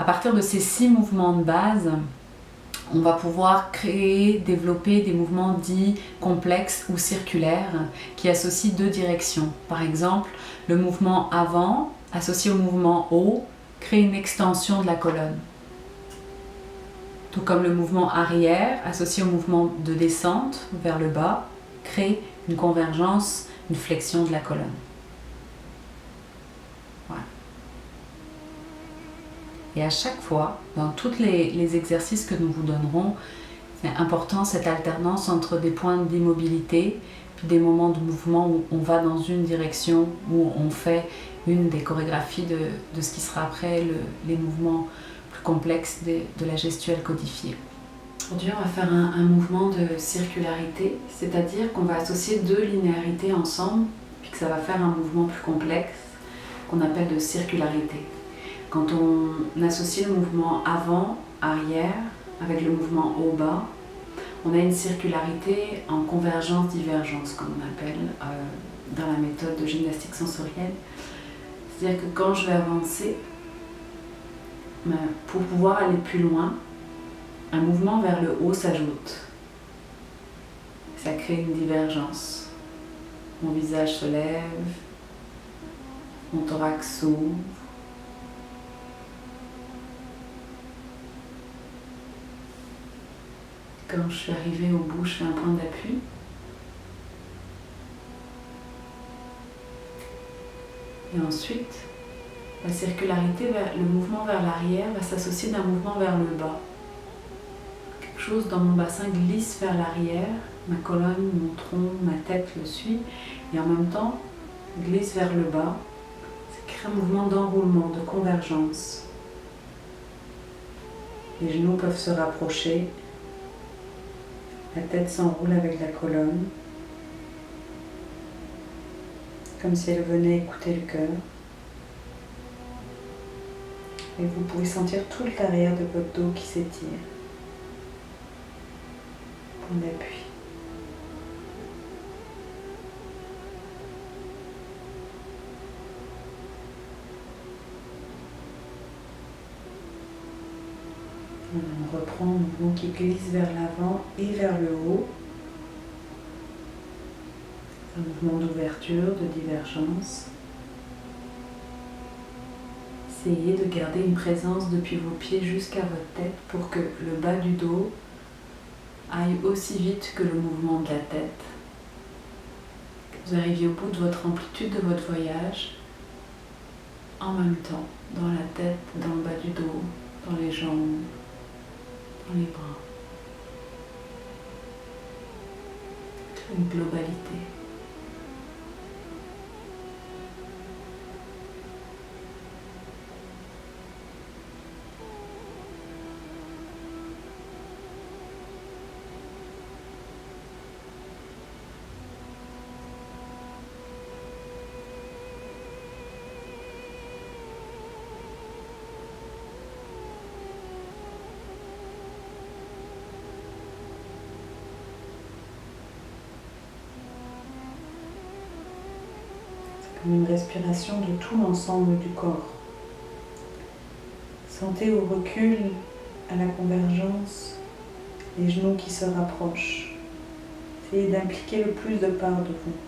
partir de ces 6 mouvements de base, on va pouvoir créer, développer des mouvements dits complexes ou circulaires qui associent 2 directions. Par exemple, le mouvement avant, associé au mouvement haut, crée une extension de la colonne. Tout comme le mouvement arrière, associé au mouvement de descente vers le bas, crée une convergence, une flexion de la colonne. Voilà. Et à chaque fois, dans tous les exercices que nous vous donnerons, c'est important cette alternance entre des points d'immobilité puis des moments de mouvement où on va dans une direction, où on fait une des chorégraphies de ce qui sera après les mouvements plus complexes de la gestuelle codifiée. Aujourd'hui, on va faire un mouvement de circularité, c'est-à-dire qu'on va associer 2 linéarités ensemble, puis que ça va faire un mouvement plus complexe qu'on appelle de circularité. Quand on associe le mouvement avant-arrière avec le mouvement haut-bas, on a une circularité en convergence-divergence, comme on appelle dans la méthode de gymnastique sensorielle. C'est-à-dire que quand je vais avancer, pour pouvoir aller plus loin, un mouvement vers le haut s'ajoute. Ça crée une divergence. Mon visage se lève, mon thorax s'ouvre. Quand je suis arrivée au bout, je fais un point d'appui. Et ensuite, la circularité, le mouvement vers l'arrière va s'associer d'un mouvement vers le bas. Quelque chose dans mon bassin glisse vers l'arrière, ma colonne, mon tronc, ma tête le suit, et en même temps glisse vers le bas. Ça crée un mouvement d'enroulement, de convergence. Les genoux peuvent se rapprocher. La tête s'enroule avec la colonne, comme si elle venait écouter le cœur. Et vous pouvez sentir tout l'arrière de votre dos qui s'étire. Point d'appui. On reprend un mouvement qui glisse vers l'avant et vers le haut. Un mouvement d'ouverture, de divergence. Essayez de garder une présence depuis vos pieds jusqu'à votre tête pour que le bas du dos aille aussi vite que le mouvement de la tête. Que vous arriviez au bout de votre amplitude de votre voyage en même temps, dans la tête, dans le bas du dos, dans les jambes, dans les bras. Une globalité. Une respiration de tout l'ensemble du corps. Sentez au recul, à la convergence, les genoux qui se rapprochent. Essayez d'impliquer le plus de parts de vous.